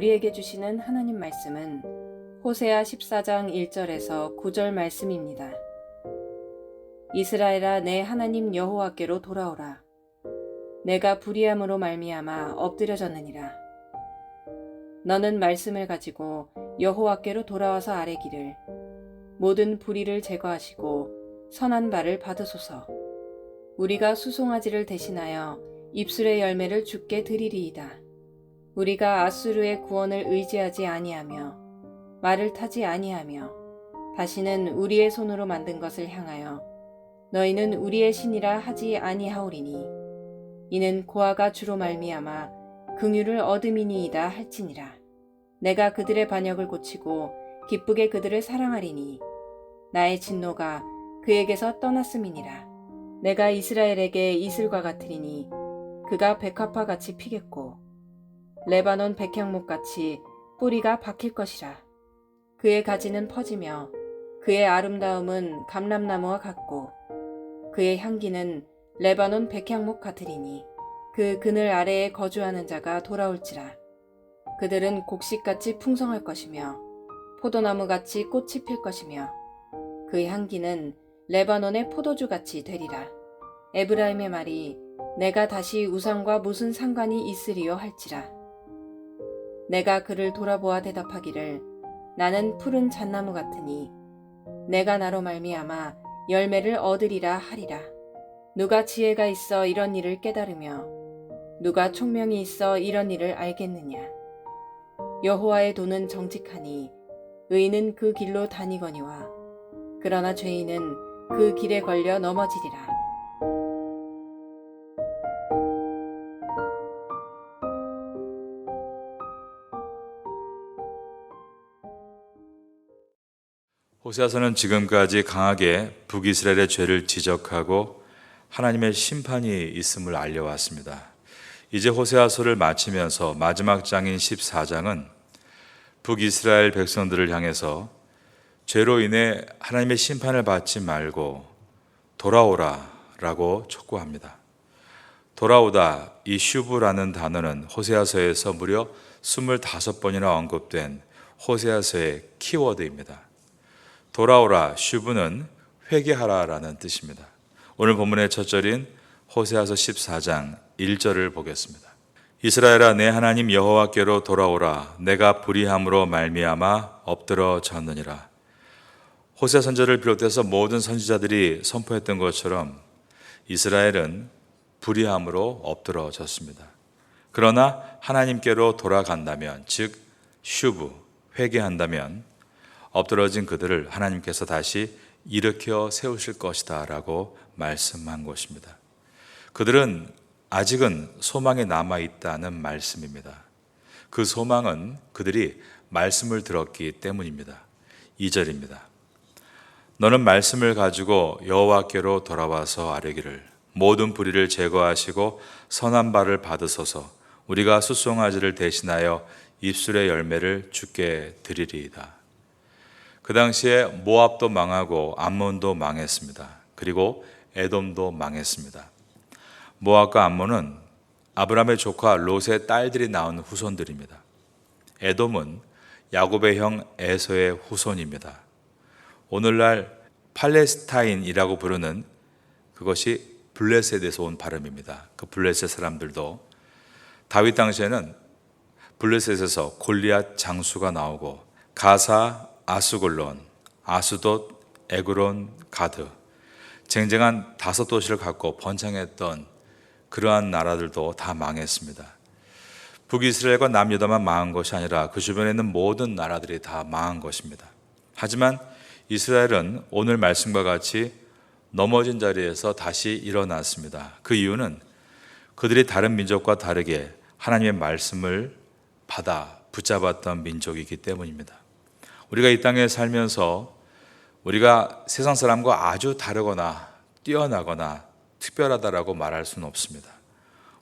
우리에게 주시는 하나님 말씀은 호세아 14장 1절에서 9절 말씀입니다. 이스라엘아, 내 하나님 여호와께로 돌아오라. 내가 불의함으로 말미암아 엎드려졌느니라. 너는 말씀을 가지고 여호와께로 돌아와서 아뢰기를 모든 불의를 제거하시고 선한 바를 받으소서. 우리가 수송아지를 대신하여 입술의 열매를 주께 드리리이다. 우리가 아수르의 구원을 의지하지 아니하며 말을 타지 아니하며 다시는 우리의 손으로 만든 것을 향하여 너희는 우리의 신이라 하지 아니하오리니 이는 고아가 주로 말미암아 긍휼을 얻음이니이다 할지니라. 내가 그들의 반역을 고치고 기쁘게 그들을 사랑하리니 나의 진노가 그에게서 떠났음이니라. 내가 이스라엘에게 이슬과 같으리니 그가 백합화 같이 피겠고 레바논 백향목 같이 뿌리가 박힐 것이라. 그의 가지는 퍼지며 그의 아름다움은 감람나무와 같고 그의 향기는 레바논 백향목 같으리니 그 그늘 아래에 거주하는 자가 돌아올지라. 그들은 곡식같이 풍성할 것이며 포도나무같이 꽃이 필 것이며 그의 향기는 레바논의 포도주같이 되리라. 에브라임의 말이 내가 다시 우상과 무슨 상관이 있으리요 할지라. 내가 그를 돌아보아 대답하기를 나는 푸른 잣나무 같으니 내가 나로 말미암아 열매를 얻으리라 하리라. 누가 지혜가 있어 이런 일을 깨달으며 누가 총명이 있어 이런 일을 알겠느냐. 여호와의 도는 정직하니 의인은 그 길로 다니거니와 그러나 죄인은 그 길에 걸려 넘어지리라. 호세아서는 지금까지 강하게 북이스라엘의 죄를 지적하고 하나님의 심판이 있음을 알려왔습니다. 이제 호세아서를 마치면서 마지막 장인 14장은 북이스라엘 백성들을 향해서 죄로 인해 하나님의 심판을 받지 말고 돌아오라 라고 촉구합니다. 돌아오다, 이 슈브라는 단어는 호세아서에서 무려 25번이나 언급된 호세아서의 키워드입니다. 돌아오라, 슈브는 회개하라 라는 뜻입니다. 오늘 본문의 첫 절인 호세아서 14장 1절을 보겠습니다. 이스라엘아, 내 하나님 여호와께로 돌아오라. 내가 불의함으로 말미암아 엎드러졌느니라. 호세아 선지자를 비롯해서 모든 선지자들이 선포했던 것처럼 이스라엘은 불의함으로 엎드러졌습니다. 그러나 하나님께로 돌아간다면, 즉 슈브, 회개한다면 엎드러진 그들을 하나님께서 다시 일으켜 세우실 것이다 라고 말씀한 것입니다. 그들은 아직은 소망이 남아있다는 말씀입니다. 그 소망은 그들이 말씀을 들었기 때문입니다. 2절입니다. 너는 말씀을 가지고 여호와께로 돌아와서 아뢰기를 모든 불의를 제거하시고 선한 바를 받으소서. 우리가 수송아지를 대신하여 입술의 열매를 주께 드리리이다. 그 당시에 모압도 망하고 암몬도 망했습니다. 그리고 에돔도 망했습니다. 모압과 암몬은 아브라함의 조카 롯의 딸들이 낳은 후손들입니다. 에돔은 야곱의 형 에서의 후손입니다. 오늘날 팔레스타인이라고 부르는 그것이 블레셋에서 온 발음입니다. 그 블레셋 사람들도 다윗 당시에는 블레셋에서 골리앗 장수가 나오고 가사, 아수골론, 아수돗, 에그론, 가드, 쟁쟁한 5도시를 갖고 번창했던 그러한 나라들도 다 망했습니다. 북이스라엘과 남유다만 망한 것이 아니라 그 주변에 있는 모든 나라들이 다 망한 것입니다. 하지만 이스라엘은 오늘 말씀과 같이 넘어진 자리에서 다시 일어났습니다. 그 이유는 그들이 다른 민족과 다르게 하나님의 말씀을 받아 붙잡았던 민족이기 때문입니다. 우리가 이 땅에 살면서 우리가 세상 사람과 아주 다르거나 뛰어나거나 특별하다라고 말할 수는 없습니다.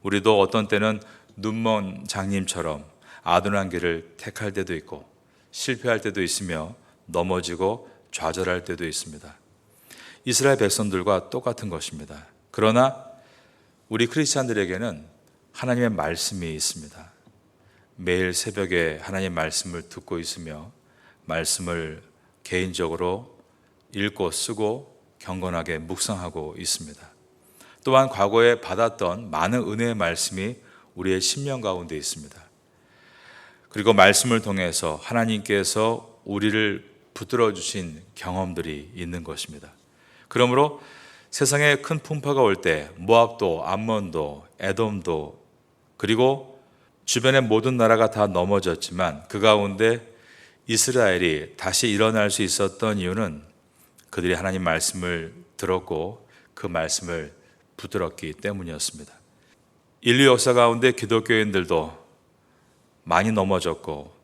우리도 어떤 때는 눈먼 장님처럼 아둔한 길을 택할 때도 있고 실패할 때도 있으며 넘어지고 좌절할 때도 있습니다. 이스라엘 백성들과 똑같은 것입니다. 그러나 우리 크리스찬들에게는 하나님의 말씀이 있습니다. 매일 새벽에 하나님 말씀을 듣고 있으며 말씀을 개인적으로 읽고 쓰고 경건하게 묵상하고 있습니다. 또한 과거에 받았던 많은 은혜의 말씀이 우리의 심령 가운데 있습니다. 그리고 말씀을 통해서 하나님께서 우리를 붙들어 주신 경험들이 있는 것입니다. 그러므로 세상에 큰 풍파가 올 때 모압도, 암몬도, 에돔도, 그리고 주변의 모든 나라가 다 넘어졌지만 그 가운데 이스라엘이 다시 일어날 수 있었던 이유는 그들이 하나님 말씀을 들었고 그 말씀을 붙들었기 때문이었습니다. 인류 역사 가운데 기독교인들도 많이 넘어졌고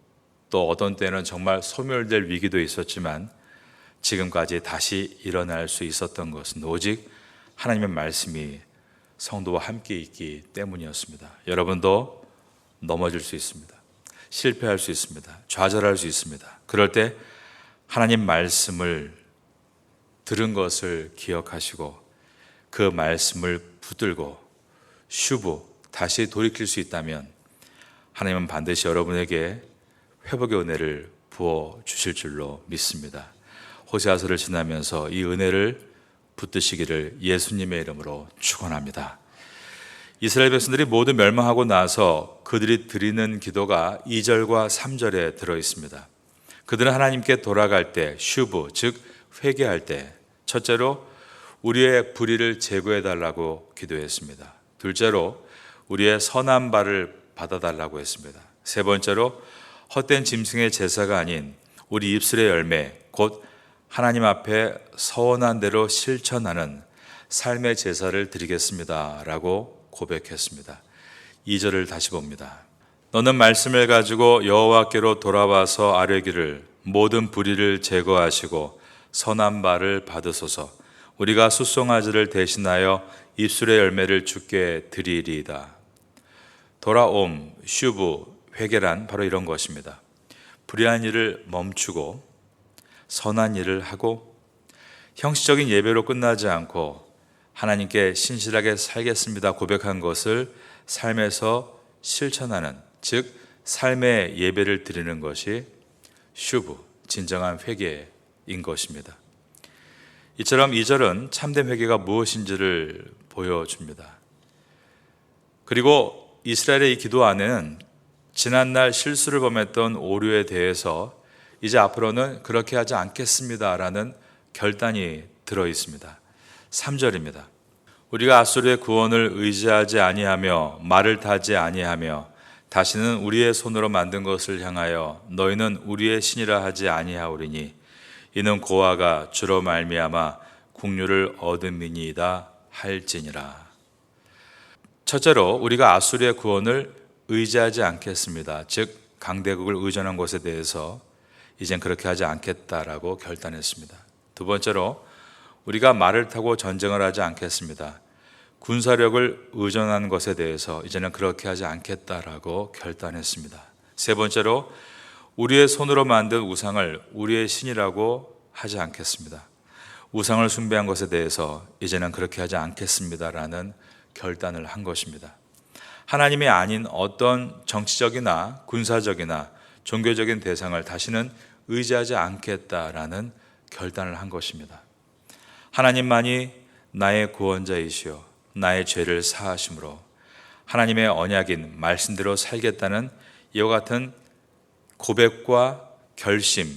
또 어떤 때는 정말 소멸될 위기도 있었지만 지금까지 다시 일어날 수 있었던 것은 오직 하나님의 말씀이 성도와 함께 있기 때문이었습니다. 여러분도 넘어질 수 있습니다. 실패할 수 있습니다. 좌절할 수 있습니다. 그럴 때 하나님 말씀을 들은 것을 기억하시고 그 말씀을 붙들고 슈브 다시 돌이킬 수 있다면 하나님은 반드시 여러분에게 회복의 은혜를 부어 주실 줄로 믿습니다. 호세아서를 지나면서 이 은혜를 붙드시기를 예수님의 이름으로 축원합니다. 이스라엘 백성들이 모두 멸망하고 나서 그들이 드리는 기도가 2절과 3절에 들어 있습니다. 그들은 하나님께 돌아갈 때 슈브 즉 회개할 때 첫째로 우리의 불의를 제거해 달라고 기도했습니다. 둘째로 우리의 선한 바를 받아달라고 했습니다. 세 번째로 헛된 짐승의 제사가 아닌 우리 입술의 열매 곧 하나님 앞에 서원한 대로 실천하는 삶의 제사를 드리겠습니다 라고 고백했습니다. 2절을 다시 봅니다. 너는 말씀을 가지고 여호와께로 돌아와서 아뢰기를 모든 불의를 제거하시고 선한 바를 받으소서. 우리가 숫송아지를 대신하여 입술의 열매를 주께 드리리이다. 돌아옴, 슈브, 회개란 바로 이런 것입니다. 불의한 일을 멈추고 선한 일을 하고 형식적인 예배로 끝나지 않고 하나님께 신실하게 살겠습니다 고백한 것을 삶에서 실천하는, 즉 삶의 예배를 드리는 것이 슈브, 진정한 회개인 것입니다. 이처럼 2절은 참된 회개가 무엇인지를 보여줍니다. 그리고 이스라엘의 이 기도 안에는 지난날 실수를 범했던 오류에 대해서 이제 앞으로는 그렇게 하지 않겠습니다라는 결단이 들어 있습니다. 3절입니다. 우리가 아수르의 구원을 의지하지 아니하며 말을 타지 아니하며 다시는 우리의 손으로 만든 것을 향하여 너희는 우리의 신이라 하지 아니하오리니 이는 고아가 주로 말미암아 국류를 얻음이니이다 할지니라. 첫째로 우리가 아수르의 구원을 의지하지 않겠습니다. 즉 강대국을 의존한 것에 대해서 이젠 그렇게 하지 않겠다라고 결단했습니다. 두 번째로 우리가 말을 타고 전쟁을 하지 않겠습니다. 군사력을 의존한 것에 대해서 이제는 그렇게 하지 않겠다라고 결단했습니다. 세 번째로 우리의 손으로 만든 우상을 우리의 신이라고 하지 않겠습니다. 우상을 숭배한 것에 대해서 이제는 그렇게 하지 않겠습니다라는 결단을 한 것입니다. 하나님이 아닌 어떤 정치적이나 군사적이나 종교적인 대상을 다시는 의지하지 않겠다라는 결단을 한 것입니다. 하나님만이 나의 구원자이시오 나의 죄를 사하심으로 하나님의 언약인 말씀대로 살겠다는 이와 같은 고백과 결심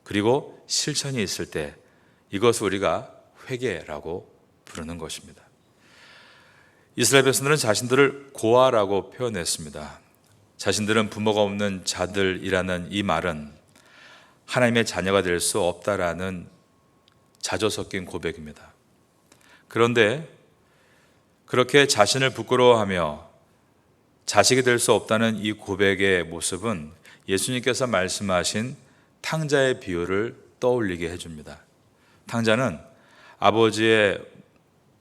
그리고 실천이 있을 때 이것을 우리가 회개라고 부르는 것입니다. 이스라엘 백성들은 자신들을 고아라고 표현했습니다. 자신들은 부모가 없는 자들이라는 이 말은 하나님의 자녀가 될 수 없다라는 자조 섞인 고백입니다. 그런데 그렇게 자신을 부끄러워하며 자식이 될 수 없다는 이 고백의 모습은 예수님께서 말씀하신 탕자의 비유를 떠올리게 해줍니다. 탕자는 아버지의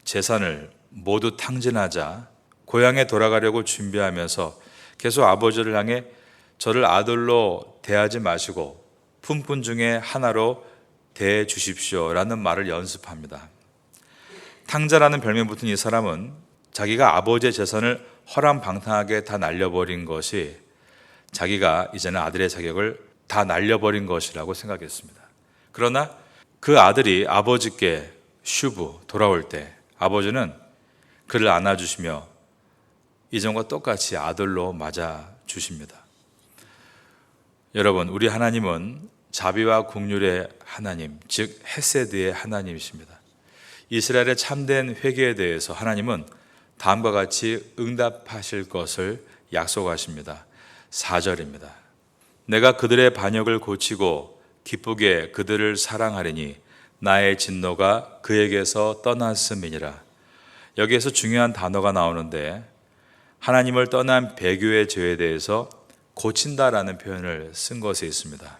재산을 모두 탕진하자 고향에 돌아가려고 준비하면서 계속 아버지를 향해 저를 아들로 대하지 마시고 품꾼 중에 하나로 대해 주십시오 라는 말을 연습합니다. 탕자라는 별명 붙은 이 사람은 자기가 아버지의 재산을 허랑방탕하게 다 날려버린 것이 자기가 이제는 아들의 자격을 다 날려버린 것이라고 생각했습니다. 그러나 그 아들이 아버지께 슈브 돌아올 때 아버지는 그를 안아주시며 이전과 똑같이 아들로 맞아주십니다. 여러분, 우리 하나님은 자비와 긍휼의 하나님, 즉 헤세드의 하나님이십니다. 이스라엘의 참된 회개에 대해서 하나님은 다음과 같이 응답하실 것을 약속하십니다. 4절입니다. 내가 그들의 반역을 고치고 기쁘게 그들을 사랑하리니 나의 진노가 그에게서 떠났음이니라. 여기에서 중요한 단어가 나오는데 하나님을 떠난 배교의 죄에 대해서 고친다라는 표현을 쓴 것에 있습니다.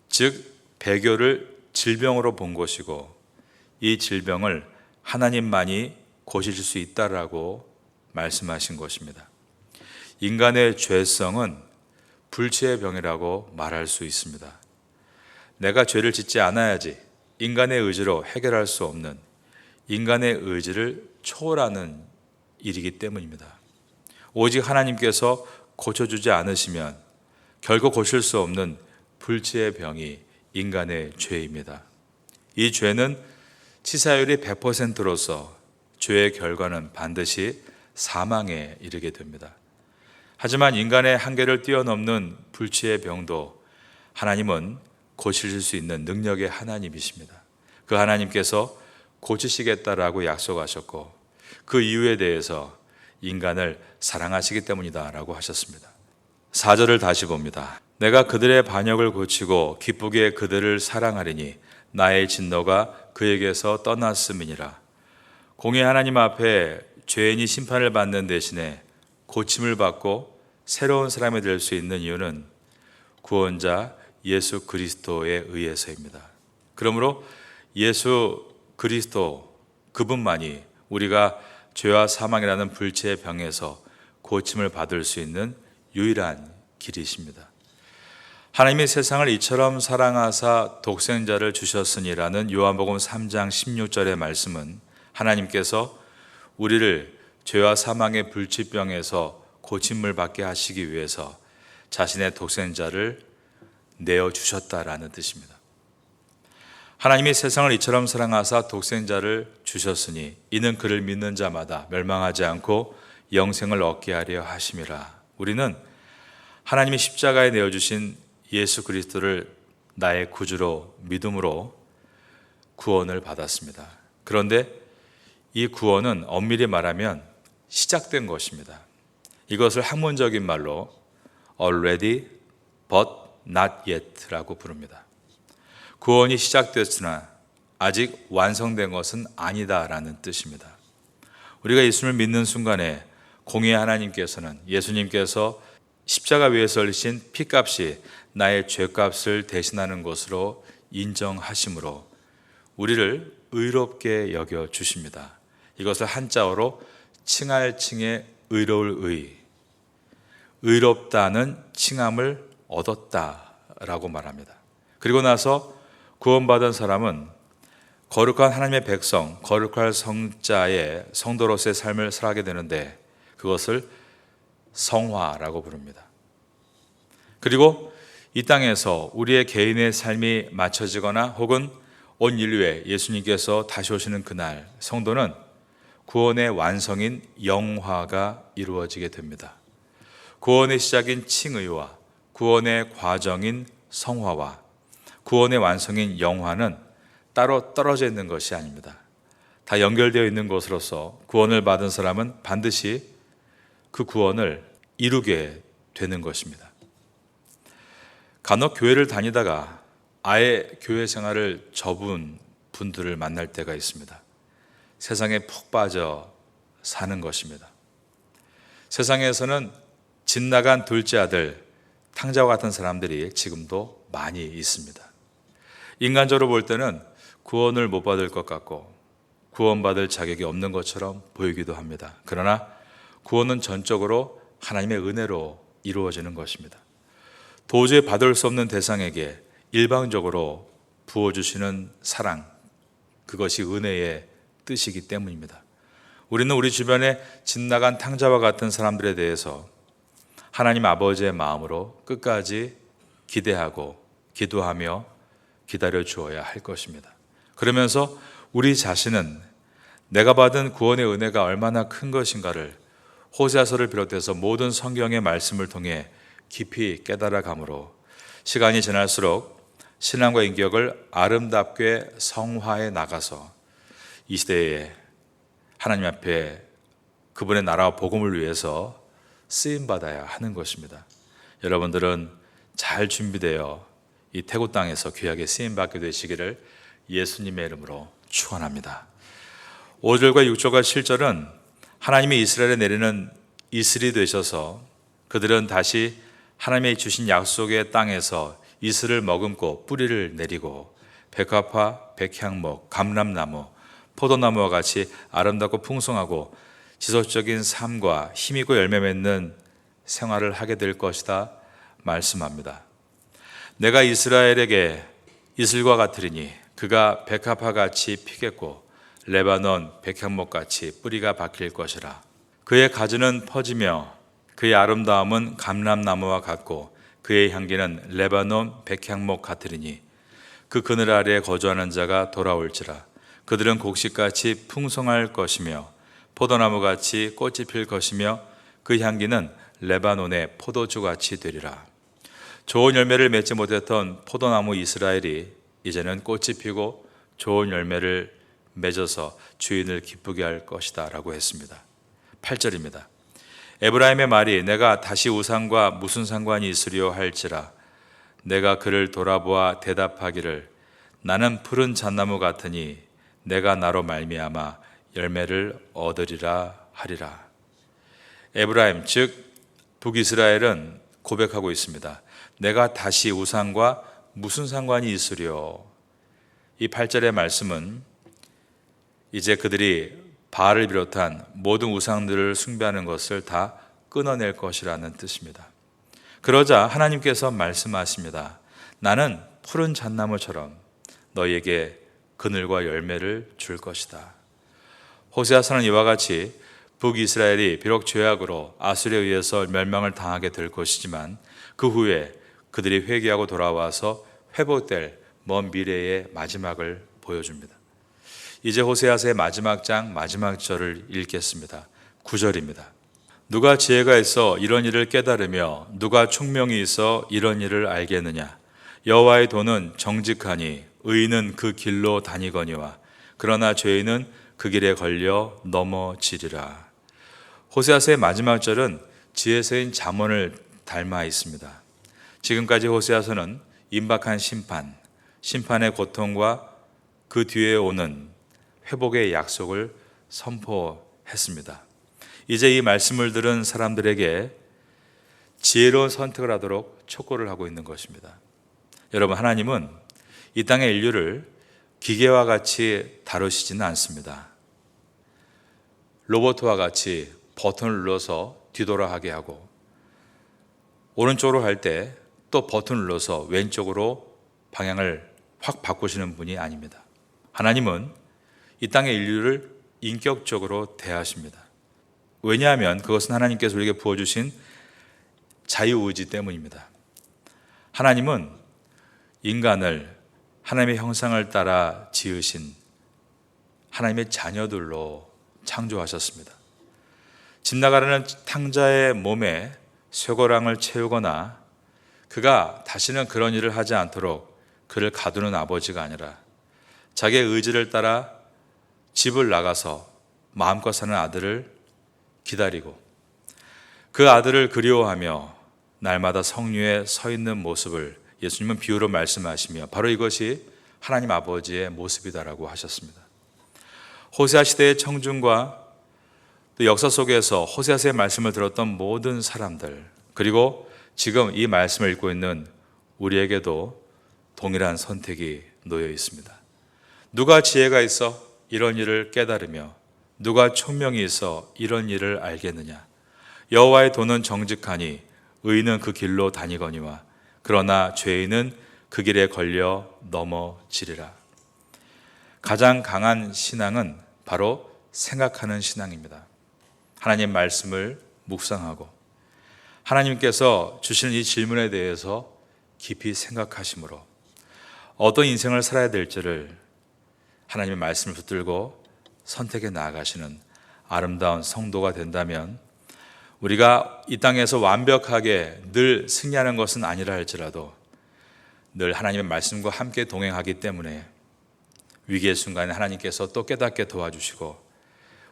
즉 배교를 질병으로 본 것이고 이 질병을 하나님만이 고칠 수 있다라고 말씀하신 것입니다. 인간의 죄성은 불치의 병이라고 말할 수 있습니다. 내가 죄를 짓지 않아야지 인간의 의지로 해결할 수 없는 인간의 의지를 초월하는 일이기 때문입니다. 오직 하나님께서 고쳐주지 않으시면 결코 고칠 수 없는 불치의 병이 인간의 죄입니다. 이 죄는 치사율이 100%로서 죄의 결과는 반드시 사망에 이르게 됩니다. 하지만 인간의 한계를 뛰어넘는 불치의 병도 하나님은 고치실 수 있는 능력의 하나님이십니다. 그 하나님께서 고치시겠다라고 약속하셨고 그 이유에 대해서 인간을 사랑하시기 때문이다라고 하셨습니다. 4절을 다시 봅니다. 내가 그들의 반역을 고치고 기쁘게 그들을 사랑하리니 나의 진노가 그에게서 떠났음이니라. 공의 하나님 앞에 죄인이 심판을 받는 대신에 고침을 받고 새로운 사람이 될 수 있는 이유는 구원자 예수 그리스도에 의해서입니다. 그러므로 예수 그리스도 그분만이 우리가 죄와 사망이라는 불치의 병에서 고침을 받을 수 있는 유일한 길이십니다. 하나님이 세상을 이처럼 사랑하사 독생자를 주셨으니라는 요한복음 3장 16절의 말씀은 하나님께서 우리를 죄와 사망의 불치병에서 고침을 받게 하시기 위해서 자신의 독생자를 내어주셨다라는 뜻입니다. 하나님이 세상을 이처럼 사랑하사 독생자를 주셨으니 이는 그를 믿는 자마다 멸망하지 않고 영생을 얻게 하려 하심이라. 우리는 하나님이 십자가에 내어주신 예수 그리스도를 나의 구주로 믿음으로 구원을 받았습니다. 그런데 이 구원은 엄밀히 말하면 시작된 것입니다. 이것을 학문적인 말로 already but not yet 라고 부릅니다. 구원이 시작됐으나 아직 완성된 것은 아니다라는 뜻입니다. 우리가 예수를 믿는 순간에 공의의 하나님께서는 예수님께서 십자가 위에서 흘리신 피값이 나의 죄값을 대신하는 것으로 인정하심으로 우리를 의롭게 여겨 주십니다. 이것을 한자어로 칭할 칭의 의로울 의, 의롭다는 칭함을 얻었다라고 말합니다. 그리고 나서 구원받은 사람은 거룩한 하나님의 백성, 거룩할 성자의 성도로서의 삶을 살아가게 되는데 그것을 성화라고 부릅니다. 그리고 이 땅에서 우리의 개인의 삶이 맞춰지거나 혹은 온 인류에 예수님께서 다시 오시는 그날 성도는 구원의 완성인 영화가 이루어지게 됩니다. 구원의 시작인 칭의와 구원의 과정인 성화와 구원의 완성인 영화는 따로 떨어져 있는 것이 아닙니다. 다 연결되어 있는 것으로서 구원을 받은 사람은 반드시 그 구원을 이루게 되는 것입니다. 간혹 교회를 다니다가 아예 교회 생활을 접은 분들을 만날 때가 있습니다. 세상에 푹 빠져 사는 것입니다. 세상에서는 집 나간 둘째 아들, 탕자와 같은 사람들이 지금도 많이 있습니다. 인간적으로 볼 때는 구원을 못 받을 것 같고 구원받을 자격이 없는 것처럼 보이기도 합니다. 그러나 구원은 전적으로 하나님의 은혜로 이루어지는 것입니다. 도저히 받을 수 없는 대상에게 일방적으로 부어주시는 사랑, 그것이 은혜의 뜻이기 때문입니다. 우리는 우리 주변에 집 나간 탕자와 같은 사람들에 대해서 하나님 아버지의 마음으로 끝까지 기대하고 기도하며 기다려 주어야 할 것입니다. 그러면서 우리 자신은 내가 받은 구원의 은혜가 얼마나 큰 것인가를 호세아서를 비롯해서 모든 성경의 말씀을 통해 깊이 깨달아 가므로 시간이 지날수록 신앙과 인격을 아름답게 성화해 나가서 이 시대에 하나님 앞에 그분의 나라와 복음을 위해서 쓰임받아야 하는 것입니다. 여러분들은 잘 준비되어 이 태국 땅에서 귀하게 쓰임받게 되시기를 예수님의 이름으로 축원합니다. 5절과 6절과 7절은 하나님이 이스라엘에 내리는 이슬이 되셔서 그들은 다시 하나님이 주신 약속의 땅에서 이슬을 머금고 뿌리를 내리고 백합화, 백향목, 감람나무, 포도나무와 같이 아름답고 풍성하고 지속적인 삶과 힘있고 열매 맺는 생활을 하게 될 것이다 말씀합니다. 내가 이스라엘에게 이슬과 같으리니 그가 백합화같이 피겠고 레바논 백향목같이 뿌리가 박힐 것이라. 그의 가지는 퍼지며 그의 아름다움은 감람나무와 같고 그의 향기는 레바논 백향목 같으리니 그 그늘 아래에 거주하는 자가 돌아올지라. 그들은 곡식같이 풍성할 것이며 포도나무같이 꽃이 필 것이며 그 향기는 레바논의 포도주같이 되리라. 좋은 열매를 맺지 못했던 포도나무 이스라엘이 이제는 꽃이 피고 좋은 열매를 맺어서 주인을 기쁘게 할 것이다 라고 했습니다. 8절입니다. 에브라임의 말이 내가 다시 우상과 무슨 상관이 있으리요 할지라. 내가 그를 돌아보아 대답하기를 나는 푸른 잣나무 같으니 내가 나로 말미암아 열매를 얻으리라 하리라. 에브라임 즉 북이스라엘은 고백하고 있습니다. 내가 다시 우상과 무슨 상관이 있으리요. 이 8절의 말씀은 이제 그들이 바알을 비롯한 모든 우상들을 숭배하는 것을 다 끊어낼 것이라는 뜻입니다. 그러자 하나님께서 말씀하십니다. 나는 푸른 잣나무처럼 너희에게 그늘과 열매를 줄 것이다. 호세아서는 이와 같이 북이스라엘이 비록 죄악으로 아수르에 의해서 멸망을 당하게 될 것이지만 그 후에 그들이 회개하고 돌아와서 회복될 먼 미래의 마지막을 보여줍니다. 이제 호세아서의 마지막 장 마지막 절을 읽겠습니다. 9절입니다. 누가 지혜가 있어 이런 일을 깨달으며 누가 총명이 있어 이런 일을 알겠느냐. 여호와의 도는 정직하니 의인은 그 길로 다니거니와 그러나 죄인은 그 길에 걸려 넘어지리라. 호세아서의 마지막 절은 지혜서인 잠언을 닮아 있습니다. 지금까지 호세아서는 임박한 심판의 고통과 그 뒤에 오는 회복의 약속을 선포했습니다. 이제 이 말씀을 들은 사람들에게 지혜로운 선택을 하도록 촉구를 하고 있는 것입니다. 여러분, 하나님은 이 땅의 인류를 기계와 같이 다루시지는 않습니다. 로봇과 같이 버튼을 눌러서 뒤돌아가게 하고 오른쪽으로 할 때 또 버튼을 눌러서 왼쪽으로 방향을 확 바꾸시는 분이 아닙니다. 하나님은 이 땅의 인류를 인격적으로 대하십니다. 왜냐하면 그것은 하나님께서 우리에게 부어주신 자유의지 때문입니다. 하나님은 인간을 하나님의 형상을 따라 지으신 하나님의 자녀들로 창조하셨습니다. 집 나가려는 탕자의 몸에 쇠고랑을 채우거나 그가 다시는 그런 일을 하지 않도록 그를 가두는 아버지가 아니라 자기의 의지를 따라 집을 나가서 마음껏 사는 아들을 기다리고 그 아들을 그리워하며 날마다 성류에 서 있는 모습을 예수님은 비유로 말씀하시며 바로 이것이 하나님 아버지의 모습이다라고 하셨습니다. 호세아 시대의 청중과 또 역사 속에서 호세아서의 말씀을 들었던 모든 사람들 그리고 지금 이 말씀을 읽고 있는 우리에게도 동일한 선택이 놓여 있습니다. 누가 지혜가 있어 이런 일을 깨달으며 누가 총명이 있어 이런 일을 알겠느냐. 여호와의 도는 정직하니 의인은 그 길로 다니거니와 그러나 죄인은 그 길에 걸려 넘어지리라. 가장 강한 신앙은 바로 생각하는 신앙입니다. 하나님 말씀을 묵상하고 하나님께서 주시는 이 질문에 대해서 깊이 생각하심으로 어떤 인생을 살아야 될지를 하나님의 말씀을 붙들고 선택해 나아가시는 아름다운 성도가 된다면, 우리가 이 땅에서 완벽하게 늘 승리하는 것은 아니라 할지라도 늘 하나님의 말씀과 함께 동행하기 때문에 위기의 순간에 하나님께서 또 깨닫게 도와주시고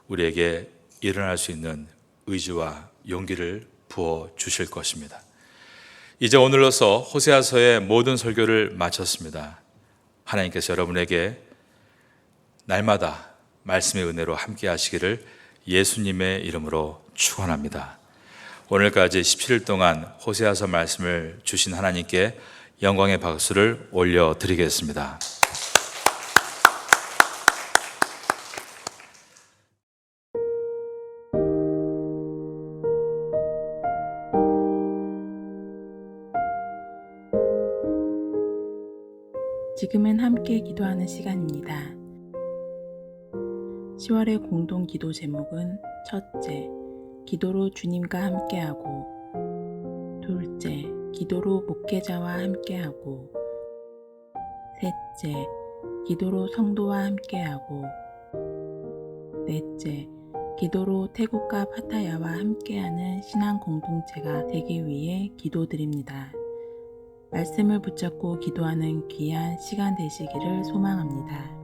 우리에게 일어날 수 있는 의지와 용기를 부어 주실 것입니다. 이제 오늘로서 호세아서의 모든 설교를 마쳤습니다. 하나님께서 여러분에게 날마다 말씀의 은혜로 함께 하시기를 예수님의 이름으로 축원합니다. 오늘까지 17일 동안 호세아서 말씀을 주신 하나님께 영광의 박수를 올려드리겠습니다. 지금은 함께 기도하는 시간입니다. 10월의 공동 기도 제목은 첫째, 기도로 주님과 함께하고, 둘째, 기도로 목회자와 함께하고, 셋째, 기도로 성도와 함께하고, 넷째, 기도로 태국과 파타야와 함께하는 신앙 공동체가 되기 위해 기도드립니다. 말씀을 붙잡고 기도하는 귀한 시간 되시기를 소망합니다.